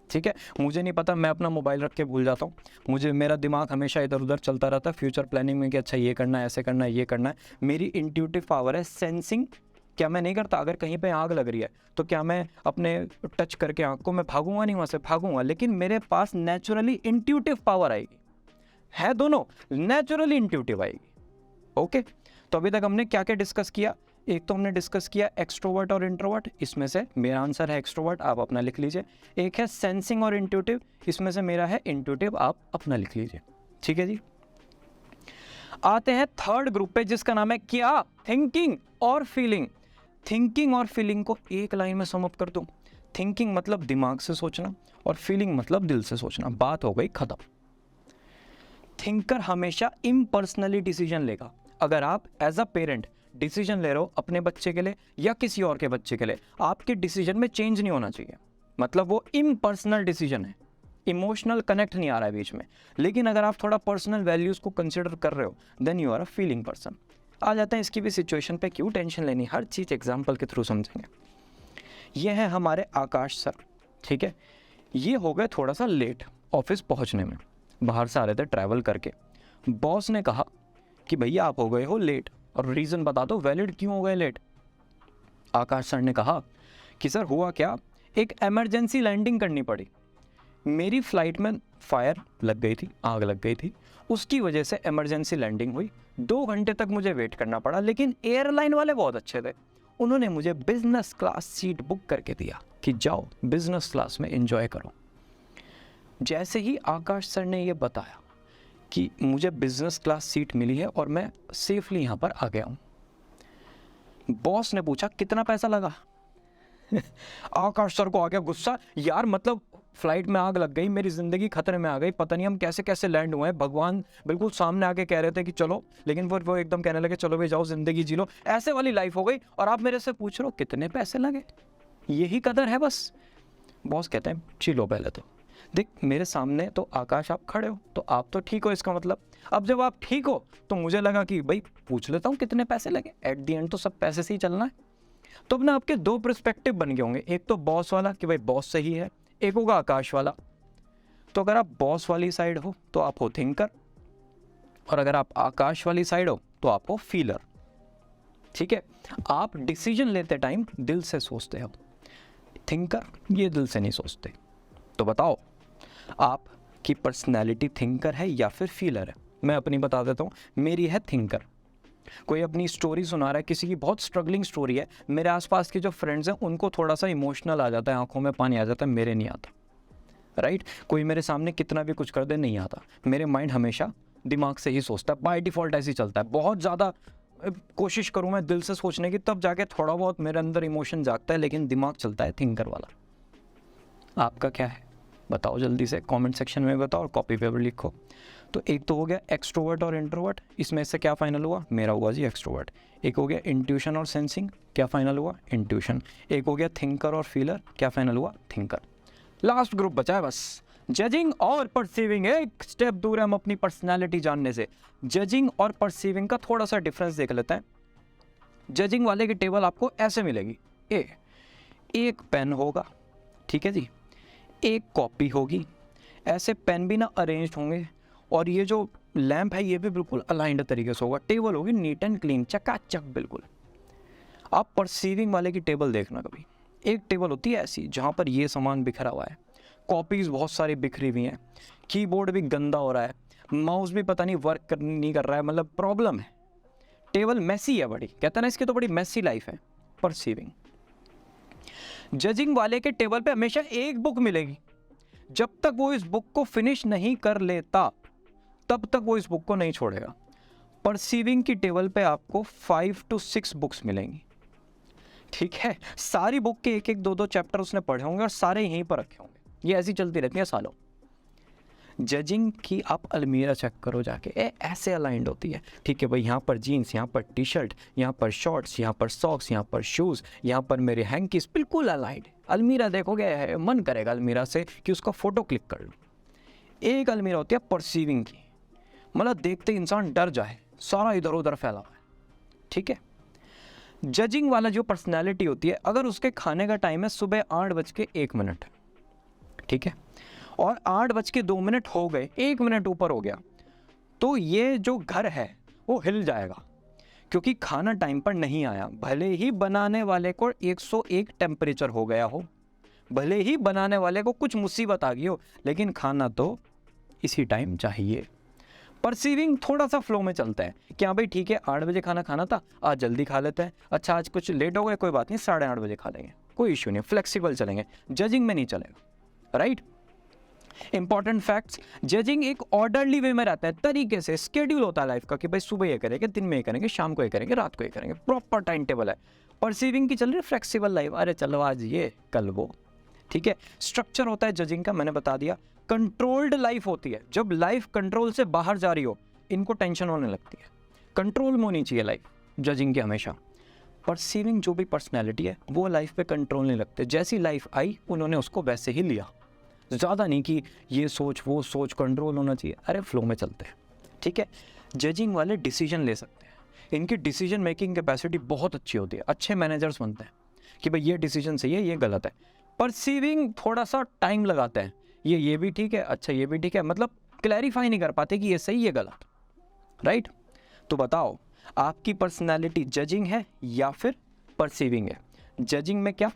ठीक है। मुझे नहीं पता, मैं अपना मोबाइल रख के भूल जाता हूँ, मेरा दिमाग हमेशा इधर उधर चलता रहता है फ्यूचर प्लानिंग में कि अच्छा ये करना है, ऐसे करना है, ये करना है। मेरी इंट्यूटिव पावर है सेंसिंग। क्या मैं नहीं करता? अगर कहीं पे आग लग रही है तो क्या मैं अपने टच करके आग को मैं भागूंगा नहीं, वहाँ से भागूंगा, लेकिन मेरे पास नेचुरली इंट्यूटिव पावर आएगी। है दोनों, नेचुरली इंट्यूटिव आएगी। ओके, तो अभी तक हमने क्या क्या डिस्कस किया? एक तो हमने डिस्कस किया एक्सट्रोवर्ट और इंट्रोवर्ट, इसमें से मेरा आंसर है एक्सट्रोवर्ट, आप अपना लिख लीजिए। एक है सेंसिंग और इंट्यूटिव, इसमें से मेरा है इंट्यूटिव, आप अपना लिख लीजिए, ठीक है जी। आते हैं थर्ड ग्रुप पे जिसका नाम है क्या? थिंकिंग और फीलिंग। थिंकिंग और फीलिंग को एक लाइन में सम अप कर दूं, थिंकिंग मतलब दिमाग से सोचना और फीलिंग मतलब दिल से सोचना। बात हो गई खत्म। थिंकर हमेशा इम्पर्सनली डिसीजन लेगा। अगर आप एज अ पेरेंट डिसीजन ले रहे हो अपने बच्चे के लिए या किसी और के बच्चे के लिए, आपके डिसीजन में चेंज नहीं होना चाहिए, मतलब वो इम्पर्सनल डिसीजन है, इमोशनल कनेक्ट नहीं आ रहा है बीच में। लेकिन अगर आप थोड़ा पर्सनल वैल्यूज़ को कंसिडर कर रहे हो, then you are a feeling person. आ जाते हैं इसकी भी सिचुएशन पे, क्यों टेंशन लेनी, हर चीज़ एग्जाम्पल के थ्रू समझेंगे। ये है हमारे आकाश सर, ठीक है। ये हो गए थोड़ा सा लेट ऑफिस पहुंचने में, बाहर से आ रहे थे ट्रैवल करके। बॉस ने कहा कि भैया आप हो गए हो लेट और रीज़न बता दो, वैलिड क्यों हो गए लेट। आकाश सर ने कहा कि सर हुआ क्या, एक इमरजेंसी लैंडिंग करनी पड़ी, मेरी फ़्लाइट में फायर लग गई थी, आग लग गई थी, उसकी वजह से इमरजेंसी लैंडिंग हुई। 2 घंटे तक मुझे वेट करना पड़ा, लेकिन एयरलाइन वाले बहुत अच्छे थे, उन्होंने मुझे बिजनेस क्लास सीट बुक करके दिया कि जाओ बिजनेस क्लास में एंजॉय करो। जैसे ही आकाश सर ने ये बताया कि मुझे बिजनेस क्लास सीट मिली है और मैं सेफली यहाँ पर आ गया हूँ, बॉस ने पूछा कितना पैसा लगा। आकाश सर को आ गया गुस्सा, यार मतलब फ्लाइट में आग लग गई, मेरी ज़िंदगी खतरे में आ गई, पता नहीं हम कैसे कैसे लैंड हुए हैं, भगवान बिल्कुल सामने आके कह रहे थे कि चलो, लेकिन फिर वो एकदम कहने लगे चलो भाई जाओ ज़िंदगी जी लो, ऐसे वाली लाइफ हो गई और आप मेरे से पूछ रहे हो कितने पैसे लगे, यही कदर है बस। बॉस कहते हैं चिलो पहले तो देख, मेरे सामने तो आकाश आप खड़े हो, तो आप तो ठीक हो, इसका मतलब अब जब आप ठीक हो तो मुझे लगा कि भाई पूछ लेता हूँ कितने पैसे लगे, एट दी एंड तो सब पैसे से ही चलना है। तो अब ना आपके 2 पर्सपेक्टिव बन गए होंगे, एक तो बॉस वाला कि भाई बॉस सही है, एक होगा आकाश वाला। तो अगर आप बॉस वाली साइड हो तो आप हो थिंकर, और अगर आप आकाश वाली साइड हो तो आप हो फीलर। ठीक है, आप डिसीजन लेते टाइम दिल से सोचते हो, थिंकर ये दिल से नहीं सोचते। तो बताओ आपकी पर्सनैलिटी थिंकर है या फिर फीलर है। मैं अपनी बता देता हूँ, मेरी है थिंकर। कोई अपनी स्टोरी सुना रहा है, किसी की बहुत स्ट्रगलिंग स्टोरी है, मेरे आसपास के जो फ्रेंड्स हैं उनको थोड़ा सा इमोशनल आ जाता है, आंखों में पानी आ जाता है, मेरे नहीं आता। राइट, कोई मेरे सामने कितना भी कुछ कर दे नहीं आता, मेरे माइंड हमेशा दिमाग से ही सोचता है, बाय डिफ़ॉल्ट ऐसे ही चलता है। बहुत ज़्यादा कोशिश करूँ मैं दिल से सोचने की, तब जाके थोड़ा बहुत मेरे अंदर इमोशन जागता है, लेकिन दिमाग चलता है थिंकर वाला। आपका क्या है बताओ जल्दी से कमेंट सेक्शन में बताओ और कॉपी पेपर लिखो। तो एक तो हो गया एक्सट्रोवर्ट और इंट्रोवर्ट, इसमें से क्या फाइनल हुआ, मेरा हुआ जी एक्सट्रोवर्ट। एक हो गया इंट्यूशन और सेंसिंग, क्या फाइनल हुआ, इंट्यूशन। एक हो गया थिंकर और फीलर, क्या फाइनल हुआ, थिंकर। लास्ट ग्रुप बचा है बस, जजिंग और परसीविंग। एक स्टेप दूर है हम अपनी पर्सनैलिटी जानने से। जजिंग और परसीविंग का थोड़ा सा डिफरेंस देख लेते हैं। जजिंग वाले की टेबल आपको ऐसे मिलेगी, एक पेन होगा, ठीक है जी, एक कॉपी होगी, ऐसे पेन भी ना अरेंज्ड होंगे, और ये जो लैंप है ये भी बिल्कुल अलाइंड तरीके से होगा, टेबल होगी नीट एंड क्लीन, चकाचक बिल्कुल। आप परसीविंग वाले की टेबल देखना कभी, एक टेबल होती है ऐसी जहाँ पर ये सामान बिखरा हुआ है, कॉपीज़ बहुत सारी बिखरी हुई हैं, कीबोर्ड भी गंदा हो रहा है, माउस भी पता नहीं वर्क नहीं कर रहा है, मतलब प्रॉब्लम है, टेबल मैसी है बड़ी, कहते हैं ना इसकी तो बड़ी मैसी लाइफ है। परसीविंग। जजिंग वाले के टेबल पे हमेशा एक बुक मिलेगी, जब तक वो इस बुक को फिनिश नहीं कर लेता तब तक वो इस बुक को नहीं छोड़ेगा। परसीविंग की टेबल पे आपको 5 to 6 बुक्स मिलेंगी, ठीक है, सारी बुक के एक एक दो दो चैप्टर उसने पढ़े होंगे और सारे यहीं पर रखे होंगे, ये ऐसी चलती रहती है सालों। जजिंग की आप अलमीरा चेक करो जाके, ऐसे अलाइंड होती है, ठीक है भाई, यहाँ पर जीन्स, यहाँ पर टी शर्ट, यहाँ पर शॉर्ट्स, यहाँ पर सॉक्स, यहाँ पर शूज़, यहाँ पर मेरे हैंकीस, बिल्कुल अलाइंड। अलमीरा देखोगे मन करेगा अलमीरा से कि उसका फ़ोटो क्लिक कर लूँ। एक अलमीरा होती है परसीविंग की, मतलब देखते इंसान डर जाए, सारा इधर उधर फैला हुआ है, ठीक है। जजिंग वाला जो पर्सनैलिटी होती है, अगर उसके खाने का टाइम है सुबह 8:01, ठीक है, और 8:02 हो गए, 1 मिनट ऊपर हो गया, तो ये जो घर है वो हिल जाएगा, क्योंकि खाना टाइम पर नहीं आया। भले ही बनाने वाले को 101 टेम्परेचर हो गया हो, भले ही बनाने वाले को कुछ मुसीबत आ गई हो, लेकिन खाना तो इसी टाइम चाहिए। परसीविंग थोड़ा सा फ्लो में चलता है कि हाँ भाई ठीक है, 8 बजे खाना खाना था, आज जल्दी खा लेते हैं, अच्छा आज कुछ लेट हो गए, कोई बात नहीं, 8:30 बजे खा लेंगे, कोई इश्यू नहीं, फ्लेक्सिबल चलेंगे। जजिंग में नहीं चलेगा, राइट। इंपॉर्टेंट फैक्ट्स, जजिंग एक ऑर्डरली वे में रहता है, तरीके से स्केड्यूल होता है लाइफ का कि भाई सुबह ये करेंगे, दिन में ये करेंगे, शाम को ये करेंगे, रात को ये करेंगे, प्रॉपर टाइम टेबल है। परसीविंग की चल रही है फ्लेक्सिबल लाइफ, अरे चलो आज ये कल वो, ठीक है। स्ट्रक्चर होता है जजिंग का, मैंने बता दिया। कंट्रोल्ड लाइफ होती है, जब लाइफ कंट्रोल से बाहर जा रही हो इनको टेंशन होने लगती है, कंट्रोल में होनी चाहिए लाइफ जजिंग की हमेशा। परसीविंग जो भी पर्सनैलिटी है वो लाइफ पे कंट्रोल नहीं लगते, जैसी लाइफ आई उन्होंने उसको वैसे ही लिया, ज़्यादा नहीं कि ये सोच वो सोच कंट्रोल होना चाहिए, अरे फ्लो में चलते हैं, ठीक है। जजिंग वाले डिसीजन ले सकते हैं, इनकी डिसीजन मेकिंग कैपेसिटी बहुत अच्छी होती है, अच्छे मैनेजर्स बनते हैं कि भाई ये डिसीजन सही है, ये गलत है। परसीविंग थोड़ा सा टाइम लगाते हैं, ये भी ठीक है, अच्छा ये भी ठीक है, मतलब क्लैरिफाई नहीं कर पाते कि ये सही है गलत, राइट। तो बताओ आपकी पर्सनालिटी जजिंग है या फिर परसीविंग है? जजिंग में क्या,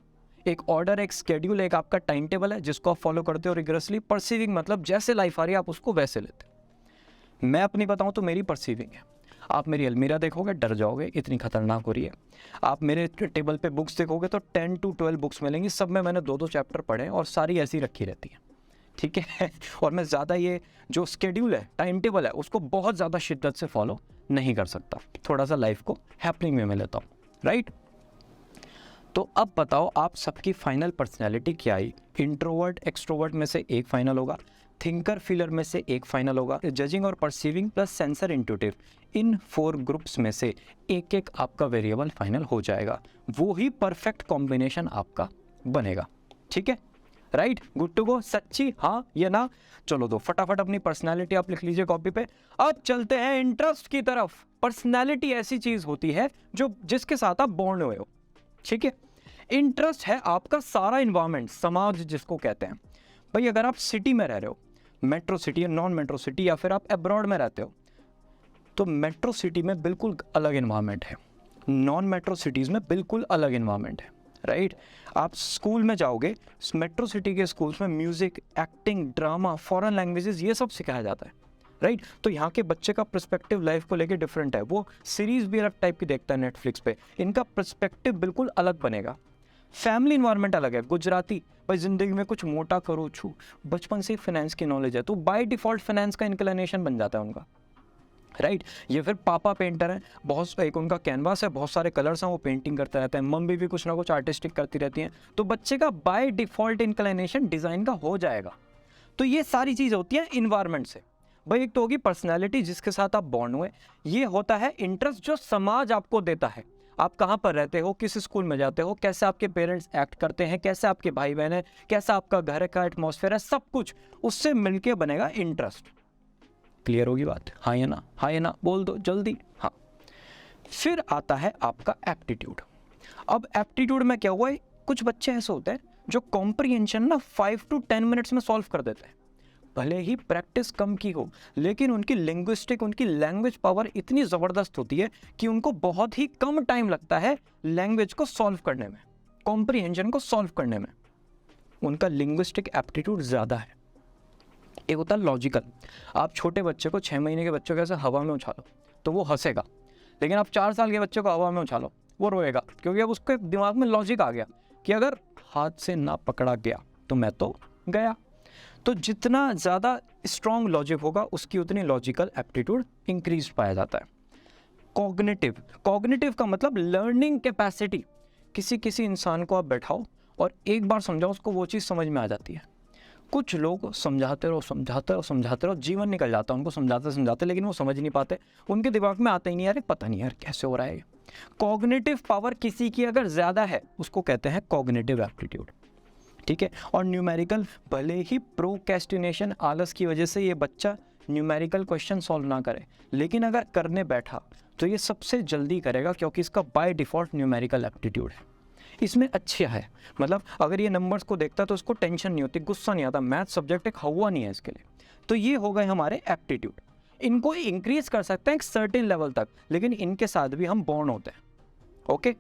एक ऑर्डर, एक स्केड्यूल, एक आपका टाइम टेबल है जिसको आप फॉलो करते हो रिगरसली। परसीविंग मतलब जैसे लाइफ आ रही है आप उसको वैसे लेते हो। मैं अपनी बताऊं तो मेरी परसीविंग है। आप मेरी अलमीरा देखोगे डर जाओगे, इतनी खतरनाक हो रही है। आप मेरे टेबल पे बुक्स देखोगे तो 10 to 12 बुक्स मिलेंगी, सब में मैंने 2-2 चैप्टर पढ़े और सारी ऐसी रखी रहती हैं, ठीक है। और मैं ज़्यादा ये जो स्केड्यूल है, टाइम टेबल है, उसको बहुत ज़्यादा शिद्दत से फॉलो नहीं कर सकता, थोड़ा सा लाइफ को हैपनिंग में मैं लेता हूँ, राइट। तो अब बताओ आप सबकी फाइनल पर्सनैलिटी क्या आई? इंट्रोवर्ट एक्सट्रोवर्ट में से एक फाइनल होगा, थिंकर फीलर में से एक फाइनल होगा, जजिंग और परसीविंग प्लस सेंसर इंट्यूटिव, इन 4 ग्रुप्स में से एक एक आपका वेरिएबल फाइनल हो जाएगा। वो ही परफेक्ट कॉम्बिनेशन आपका बनेगा, ठीक है, राइट। गुड टू गो, सच्ची हाँ या ना? चलो दो फटाफट अपनी पर्सनालिटी आप लिख लीजिए कॉपी पे। अब चलते हैं इंटरेस्ट की तरफ। पर्सनालिटी ऐसी चीज होती है जो जिसके साथ आप बॉर्न हुए हो, ठीक है। इंटरेस्ट है आपका सारा इन्वायरमेंट, समाज जिसको कहते हैं। भाई अगर आप सिटी में रह रहे हो, मेट्रो सिटी या नॉन मेट्रो सिटी, या फिर आप अब्रॉड में रहते हो, तो मेट्रो सिटी में बिल्कुल अलग इन्वायरमेंट है, नॉन मेट्रो सिटीज़ में बिल्कुल अलग इन्वायरमेंट है, राइट। आप स्कूल में जाओगे, मेट्रो सिटी के स्कूल्स में music, acting, drama, foreign languages ये सब सिखाया जाता है, राइट। तो यहाँ के बच्चे का पर्सपेक्टिव लाइफ को लेके डिफरेंट है। वो सीरीज़ भी अलग टाइप की देखता है नेटफ्लिक्स पे, इनका पर्सपेक्टिव बिल्कुल अलग बनेगा। फैमिली इन्वायरमेंट अलग है। गुजराती भाई ज़िंदगी में कुछ मोटा करो छू, बचपन से ही फाइनेंस की नॉलेज है, तो बाय डिफ़ॉल्ट फाइनेंस का इंक्लिनेशन बन जाता है उनका, राइट। ये फिर पापा पेंटर हैं, बहुत एक उनका कैनवास है, बहुत सारे कलर्स हैं, वो पेंटिंग करते रहते हैं। मम्मी भी कुछ ना कुछ आर्टिस्टिक करती रहती हैं, तो बच्चे का बाय डिफ़ॉल्ट इंक्लिनेशन डिज़ाइन का हो जाएगा। तो ये सारी चीज़ होती है इन्वायरमेंट से। भाई एक तो होगी पर्सनैलिटी जिसके साथ आप बॉन्ड हुए, ये होता है इंटरेस्ट जो समाज आपको देता है। आप कहाँ पर रहते हो, किस स्कूल में जाते हो, कैसे आपके पेरेंट्स एक्ट करते हैं, कैसे आपके भाई बहन हैं, कैसा आपका घर का एटमॉस्फेयर है, सब कुछ उससे मिलके बनेगा इंटरेस्ट। क्लियर होगी बात? हाँ या ना? हाँ या ना बोल दो जल्दी। हाँ, फिर आता है आपका एप्टीट्यूड। अब एप्टीट्यूड में क्या हुआ है, कुछ बच्चे ऐसे होते हैं जो कॉम्प्रिहेंशन ना 5 to 10 मिनट्स में सॉल्व कर देते हैं, भले ही प्रैक्टिस कम की हो, लेकिन उनकी लिंग्विस्टिक, उनकी लैंग्वेज पावर इतनी ज़बरदस्त होती है कि उनको बहुत ही कम टाइम लगता है लैंग्वेज को सॉल्व करने में, कॉम्प्रिहेंशन को सॉल्व करने में। उनका लिंग्विस्टिक एप्टीट्यूड ज़्यादा है। एक होता है लॉजिकल। आप छोटे बच्चे को, 6 महीने के बच्चे को ऐसे हवा में उछालो तो वो हंसेगा, लेकिन आप 4 साल के बच्चे को हवा में उछालो वो रोएगा, क्योंकि अब उसके दिमाग में लॉजिक आ गया कि अगर हाथ से ना पकड़ा गया तो मैं तो गया। तो जितना ज़्यादा स्ट्रॉन्ग लॉजिक होगा उसकी उतनी लॉजिकल एप्टीट्यूड इंक्रीज पाया जाता है। कॉग्निटिव, कॉग्निटिव का मतलब लर्निंग कैपेसिटी। किसी इंसान को आप बैठाओ और एक बार समझाओ उसको, वो चीज़ समझ में आ जाती है। कुछ लोग समझाते रहो, जीवन निकल जाता है उनको समझाते, लेकिन वो समझ नहीं पाते, उनके दिमाग में आता ही नहीं यार पता नहीं यार कैसे हो रहा है। कॉग्निटिव पावर किसी की अगर ज़्यादा है उसको कहते हैं कॉग्निटिव एप्टीट्यूड, ठीक है। और न्यूमेरिकल, भले ही प्रोक्रेस्टिनेशन, आलस की वजह से ये बच्चा न्यूमेरिकल क्वेश्चन सॉल्व ना करे, लेकिन अगर करने बैठा तो ये सबसे जल्दी करेगा, क्योंकि इसका बाय डिफ़ॉल्ट न्यूमेरिकल एप्टीट्यूड है। इसमें अच्छा है, मतलब अगर ये नंबर्स को देखता तो उसको टेंशन नहीं होती, गुस्सा नहीं आता, मैथ सब्जेक्ट एक हवा नहीं है इसके लिए। तो ये हो गए हमारे एप्टीट्यूड। इनको इंक्रीज कर सकते हैं एक सर्टेन लेवल तक, लेकिन इनके साथ भी हम बॉर्न होते हैं, ओके।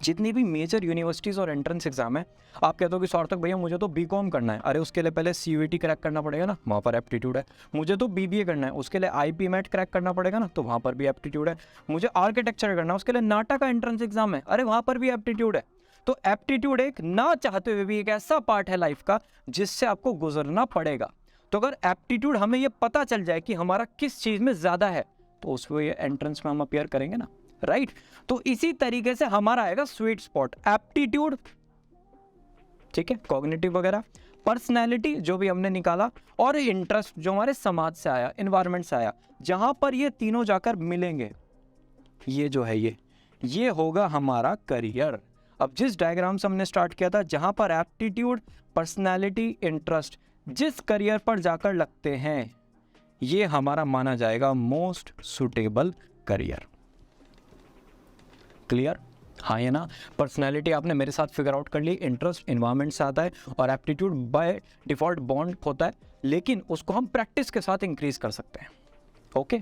जितनी भी मेजर यूनिवर्सिटीज़ और एंट्रेंस एग्जाम है, आप कहते हो कि सार्थक भैया मुझे तो बीकॉम करना है, अरे उसके लिए पहले सीयूईटी क्रैक करना पड़ेगा ना, वहाँ पर एप्टीट्यूड है। मुझे तो बीबीए करना है, उसके लिए आईपीमेट क्रैक करना पड़ेगा ना, तो वहाँ पर भी एप्टीट्यूड है। मुझे आर्किटेक्चर करना है, उसके लिए नाटा का एंट्रेंस एग्जाम है, अरे वहाँ पर भी एप्टीट्यूड है। तो एप्टीट्यूड एक ना चाहते हुए भी एक ऐसा पार्ट है लाइफ का जिससे आपको गुजरना पड़ेगा। तो अगर एप्टीट्यूड हमें ये पता चल जाए कि हमारा किस चीज़ में ज़्यादा है, तो उसमें एंट्रेंस में हम अपियर करेंगे ना, राइट। तो इसी तरीके से हमारा आएगा स्वीट स्पॉट एप्टीट्यूड, ठीक है, कॉग्निटिव वगैरह, पर्सनैलिटी जो भी हमने निकाला, और इंटरेस्ट जो हमारे समाज से आया, एनवायरनमेंट से आया। जहां पर ये तीनों जाकर मिलेंगे, ये जो है ये होगा हमारा करियर। अब जिस डायग्राम से हमने स्टार्ट किया था, जहां पर एप्टीट्यूड, पर्सनैलिटी, इंटरेस्ट जिस करियर पर जाकर लगते हैं, ये हमारा माना जाएगा मोस्ट सुटेबल करियर। क्लियर? हाँ या ना? पर्सनैलिटी आपने मेरे साथ फिगर आउट कर ली, इंटरेस्ट इन्वायरमेंट से आता है और एप्टीट्यूड बाय डिफ़ॉल्ट बॉन्ड होता है, लेकिन उसको हम प्रैक्टिस के साथ इंक्रीज कर सकते हैं। ओके,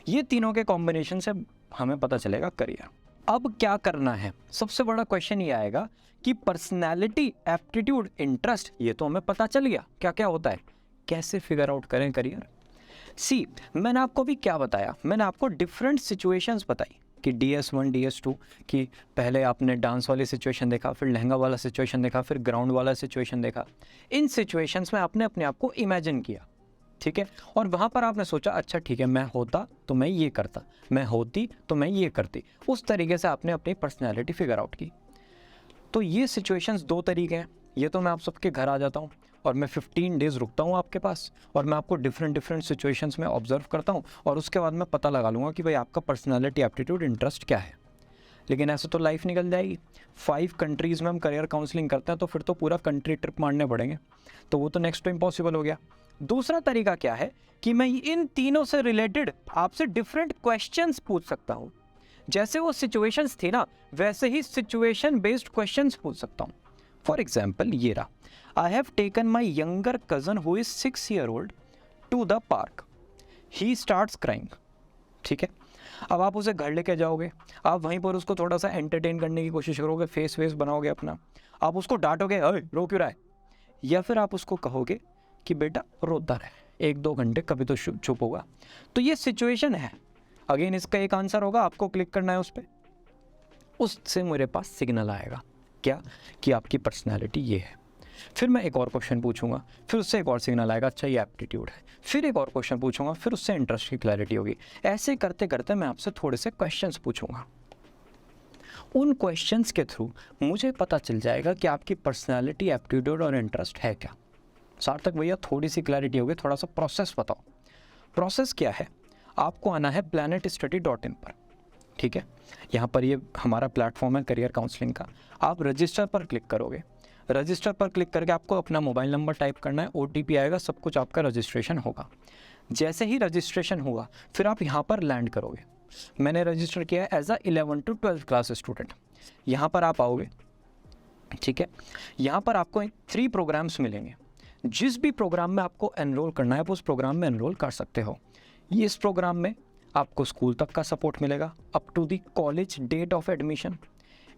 ये तीनों के कॉम्बिनेशन से हमें पता चलेगा करियर। अब क्या करना है? सबसे बड़ा क्वेश्चन ये आएगा कि पर्सनैलिटी, एप्टीट्यूड, इंटरेस्ट, ये तो हमें पता चल गया क्या क्या होता है, कैसे फिगर आउट करें करियर। सी, मैंने आपको भी क्या बताया, मैंने आपको डिफरेंट सिचुएशंस बताई कि DS1 DS2 कि पहले आपने डांस वाली सिचुएशन देखा, फिर लहंगा वाला सिचुएशन देखा, फिर ग्राउंड वाला सिचुएशन देखा। इन सिचुएशंस में आपने अपने आप को इमेजिन किया, ठीक है, और वहाँ पर आपने सोचा अच्छा ठीक है, मैं होता तो मैं ये करता, मैं होती तो मैं ये करती। उस तरीके से आपने अपनी पर्सनैलिटी फिगर आउट की। तो ये सिचुएशंस दो तरीके हैं। ये तो मैं आप सबके घर आ जाता हूँ और मैं 15 डेज़ रुकता हूँ आपके पास और मैं आपको डिफरेंट सिचुएशंस में ऑब्जर्व करता हूँ और उसके बाद मैं पता लगा लूँगा कि भाई आपका पर्सनैलिटी, एप्टीट्यूड, इंटरेस्ट क्या है। लेकिन ऐसे तो लाइफ निकल जाएगी। 5 कंट्रीज़ में हम करियर काउंसलिंग करते हैं तो फिर तो पूरा कंट्री ट्रिप मारने पड़ेंगे, तो वो तो नेक्स्ट तो इम्पॉसिबल हो गया। दूसरा तरीका क्या है कि मैं इन तीनों से रिलेटेड आपसे डिफरेंट क्वेश्चंस पूछ सकता हूँ। जैसे वो सिचुएशंस थी ना, वैसे ही सिचुएशन बेस्ड क्वेश्चंस पूछ सकता हूँ। फॉर एग्जाम्पल ये रहा, I have taken my younger cousin who is 6 year old to the park, he starts crying. ठीक है, अब आप उसे घर लेके जाओगे, आप वहीं पर उसको थोड़ा सा एंटरटेन करने की कोशिश करोगे, फेस वेस बनाओगे अपना, आप उसको डांटोगे, अरे रो क्यों रहा है, या फिर आप उसको कहोगे कि बेटा रोता रहे 1-2 घंटे, कभी तो चुप होगा। तो ये सिचुएशन है। अगेन इसका एक आंसर होगा, आपको क्लिक करना है उस पर, उससे मेरे पास सिग्नल आएगा क्या कि आपकी पर्सनैलिटी ये है। फिर मैं एक और क्वेश्चन पूछूंगा, फिर उससे एक और सिग्नल आएगा, अच्छा ये एप्टीट्यूड है। फिर एक और क्वेश्चन पूछूंगा, फिर उससे इंटरेस्ट की क्लैरिटी होगी। ऐसे करते करते मैं आपसे थोड़े से क्वेश्चंस पूछूंगा। उन क्वेश्चंस के थ्रू मुझे पता चल जाएगा कि आपकी पर्सनैलिटी, एप्टीट्यूड और इंटरेस्ट है क्या। सार्थक भैया थोड़ी सी क्लैरिटी होगी, थोड़ा सा प्रोसेस बताओ। प्रोसेस क्या है? आपको आना है planetstudy.in पर, ठीक है, यहाँ पर ये हमारा प्लेटफॉर्म है करियर काउंसलिंग का। आप रजिस्टर पर क्लिक करोगे, रजिस्टर पर क्लिक करके आपको अपना मोबाइल नंबर टाइप करना है, OTP आएगा, सब कुछ आपका रजिस्ट्रेशन होगा। जैसे ही रजिस्ट्रेशन हुआ फिर आप यहाँ पर लैंड करोगे। मैंने रजिस्टर किया है as a 11 to 12 class student. यहाँ पर आप आओगे, ठीक है, यहाँ पर आपको 3 प्रोग्राम्स मिलेंगे। जिस भी प्रोग्राम में आपको एनरोल करना है आप उस प्रोग्राम में एनरोल कर सकते हो। इस प्रोग्राम में आपको स्कूल तक का सपोर्ट मिलेगा, up to the college date of admission.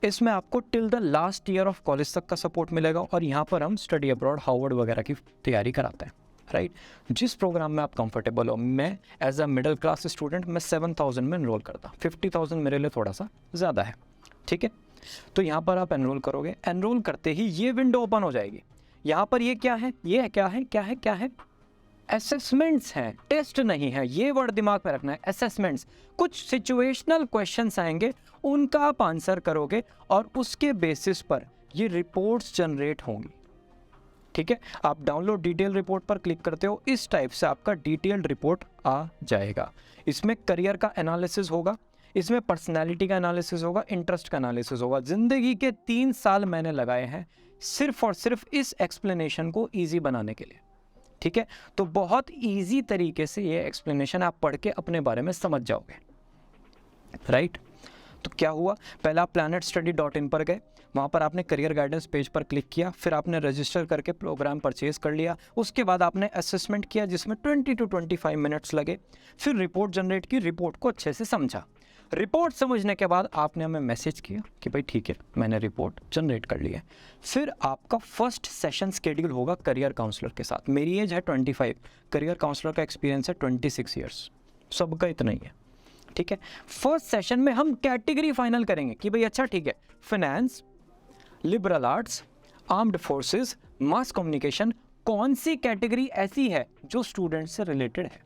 इसमें आपको till the last year of college तक का सपोर्ट मिलेगा और यहाँ पर हम स्टडी अब्रॉड, हार्वर्ड वगैरह की तैयारी कराते हैं, राइट। जिस प्रोग्राम में आप कंफर्टेबल हो, मैं as a middle class student मैं 7,000 में एनरोल करता, 50,000 मेरे लिए थोड़ा सा ज़्यादा है, ठीक है। तो यहाँ पर आप एनरोल करोगे, एनरोल करते ही ये विंडो ओपन हो जाएगी। यहाँ पर ये क्या है, ये क्या है, क्या है, क्या है, असेसमेंट्स हैं, टेस्ट नहीं है, ये वर्ड दिमाग में रखना है, असेसमेंट्स। कुछ सिचुएशनल क्वेश्चंस आएंगे, उनका आप आंसर करोगे और उसके बेसिस पर ये रिपोर्ट्स जनरेट होंगी, ठीक है। आप डाउनलोड डिटेल रिपोर्ट पर क्लिक करते हो, इस टाइप से आपका डिटेल्ड रिपोर्ट आ जाएगा। इसमें करियर का एनालिसिस होगा, इसमें पर्सनैलिटी का एनालिसिस होगा, इंटरेस्ट का एनालिसिस होगा। ज़िंदगी के 3 साल मैंने लगाए हैं सिर्फ और सिर्फ इस एक्सप्लेनेशन को ईजी बनाने के लिए, ठीक है। तो बहुत ईजी तरीके से ये एक्सप्लेनेशन आप पढ़ के अपने बारे में समझ जाओगे, राइट। तो क्या हुआ, पहले आप planetstudy.in पर गए, वहाँ पर आपने करियर गाइडेंस पेज पर क्लिक किया, फिर आपने रजिस्टर करके प्रोग्राम परचेज कर लिया। उसके बाद आपने असेसमेंट किया जिसमें 20 to 25 मिनट्स लगे। फिर रिपोर्ट जनरेट की, रिपोर्ट को अच्छे से समझा। रिपोर्ट समझने के बाद आपने हमें मैसेज किया कि भाई ठीक है, मैंने रिपोर्ट जनरेट कर ली है। फिर आपका फर्स्ट सेशन शेड्यूल होगा करियर काउंसलर के साथ। मेरी एज है 25, करियर काउंसलर का एक्सपीरियंस है 26 ईयर्स, सबका इतना ही है, ठीक है। फर्स्ट सेशन में हम कैटेगरी फाइनल करेंगे कि भाई अच्छा ठीक है, finance, liberal arts, armed forces, mass communication, कौन सी कैटेगरी ऐसी है जो स्टूडेंट से रिलेटेड है।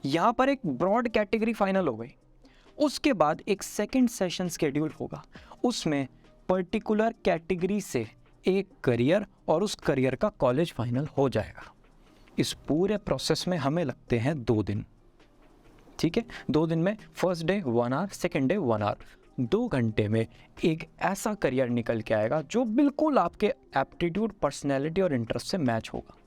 यहाँ पर एक ब्रॉड कैटेगरी फाइनल हो गई। उसके बाद एक सेकंड सेशन शेड्यूल होगा, उसमें पर्टिकुलर कैटेगरी से एक करियर और उस करियर का कॉलेज फाइनल हो जाएगा। इस पूरे प्रोसेस में हमें लगते हैं 2 दिन, ठीक है। 2 दिन में first day 1 hour, second day 1 hour, 2 घंटे में एक ऐसा करियर निकल के आएगा जो बिल्कुल आपके एप्टीट्यूड, पर्सनैलिटी और इंटरेस्ट से मैच होगा,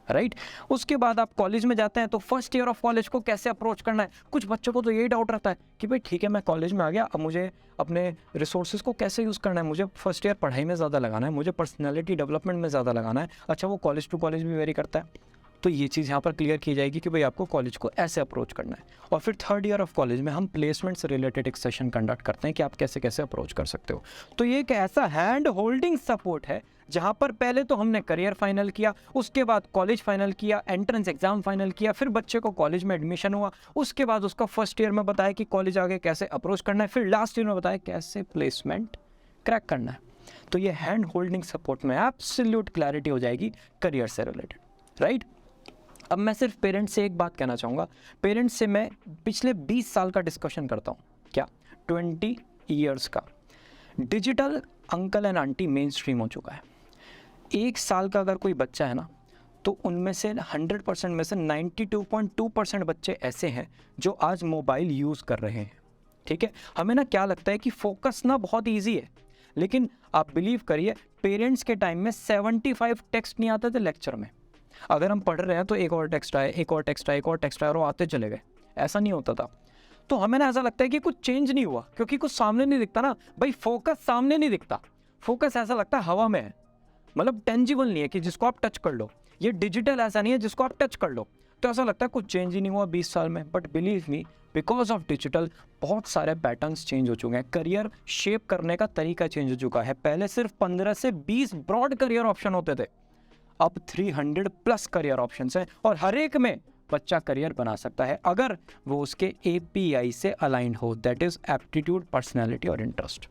राइट। उसके बाद आप कॉलेज में जाते हैं तो फर्स्ट ईयर ऑफ कॉलेज को कैसे अप्रोच करना है। कुछ बच्चों को तो यही डाउट रहता है कि भाई ठीक है मैं कॉलेज में आ गया, अब मुझे अपने रिसोर्सेज को कैसे यूज़ करना है, मुझे फर्स्ट ईयर पढ़ाई में ज़्यादा लगाना है, मुझे पर्सनैलिटी डेवलपमेंट में ज़्यादा लगाना है। अच्छा, वो कॉलेज टू कॉलेज भी वेरी करता है। तो ये चीज़ यहाँ पर क्लियर की जाएगी कि भाई आपको कॉलेज को ऐसे अप्रोच करना है। और फिर थर्ड ईयर ऑफ कॉलेज में हम प्लेसमेंट से रिलेटेड एक सेशन कंडक्ट करते हैं कि आप कैसे कैसे अप्रोच कर सकते हो। तो ये एक ऐसा हैंड होल्डिंग सपोर्ट है जहाँ पर पहले तो हमने करियर फाइनल किया, उसके बाद कॉलेज फाइनल किया, एंट्रेंस एग्जाम फाइनल किया, फिर बच्चे को कॉलेज में एडमिशन हुआ, उसके बाद उसका फर्स्ट ईयर में बताया कि कॉलेज आगे कैसे अप्रोच करना है, फिर लास्ट ईयर में बताया कैसे प्लेसमेंट क्रैक करना है। तो ये हैंड होल्डिंग सपोर्ट में एब्सोल्यूट क्लैरिटी हो जाएगी करियर से रिलेटेड, राइट। अब मैं सिर्फ पेरेंट्स से एक बात कहना चाहूँगा। पेरेंट्स से मैं पिछले 20 साल का डिस्कशन करता हूँ, क्या 20 ईयर्स का। Digital uncle and aunty main stream हो चुका है। 1 साल का अगर कोई बच्चा है ना, तो उनमें से 100% में से 92.2% बच्चे ऐसे हैं जो आज मोबाइल यूज़ कर रहे हैं, ठीक है। हमें ना क्या लगता है कि फोकस ना बहुत ईजी है, लेकिन आप बिलीव करिए पेरेंट्स के टाइम में 75 टेक्स्ट नहीं आते थे लेक्चर में। अगर हम पढ़ रहे हैं तो एक और टेक्स्ट आए, एक और टेक्स्ट आए, एक और टेक्स्ट आए, और वो आते चले गए, ऐसा नहीं होता था। तो हमें ना ऐसा लगता है कि कुछ चेंज नहीं हुआ, क्योंकि कुछ सामने नहीं दिखता ना भाई। फोकस सामने नहीं दिखता, फोकस ऐसा लगता है हवा में है, मतलब टेंजिबल नहीं है कि जिसको आप टच कर लो। ये डिजिटल ऐसा नहीं है जिसको आप टच कर लो, तो ऐसा लगता है कुछ चेंज ही नहीं हुआ 20 साल में। But believe me, because of digital बहुत सारे पैटर्न्स चेंज हो चुके हैं। करियर शेप करने का तरीका चेंज हो चुका है। पहले सिर्फ 15 से 20 ब्रॉड करियर ऑप्शन होते थे, अब 300+ करियर ऑप्शंस हैं, और हर एक में बच्चा करियर बना सकता है अगर वो उसके API से अलाइंड हो, दैट इज एप्टीट्यूड, पर्सनैलिटी और interest,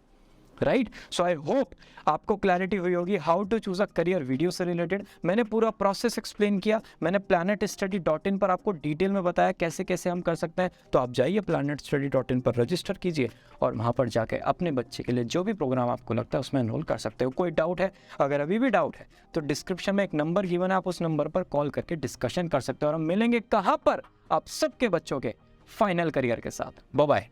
right. So I hope आपको क्लैरिटी हुई होगी how to choose a career video से रिलेटेड। मैंने पूरा प्रोसेस एक्सप्लेन किया, मैंने planetstudy.in पर आपको डिटेल में बताया कैसे कैसे हम कर सकते हैं। तो आप जाइए planetstudy.in पर रजिस्टर कीजिए और वहाँ पर जाके अपने बच्चे के लिए जो भी प्रोग्राम आपको लगता है उसमें एनरोल कर सकते हो। कोई डाउट है, अगर अभी भी डाउट है तो डिस्क्रिप्शन में एक नंबर गिवन है, आप उस नंबर पर कॉल करके डिस्कशन कर सकते हो। और हम मिलेंगे कहाँ पर? आप सबके बच्चों के फाइनल करियर के साथ। Bye bye.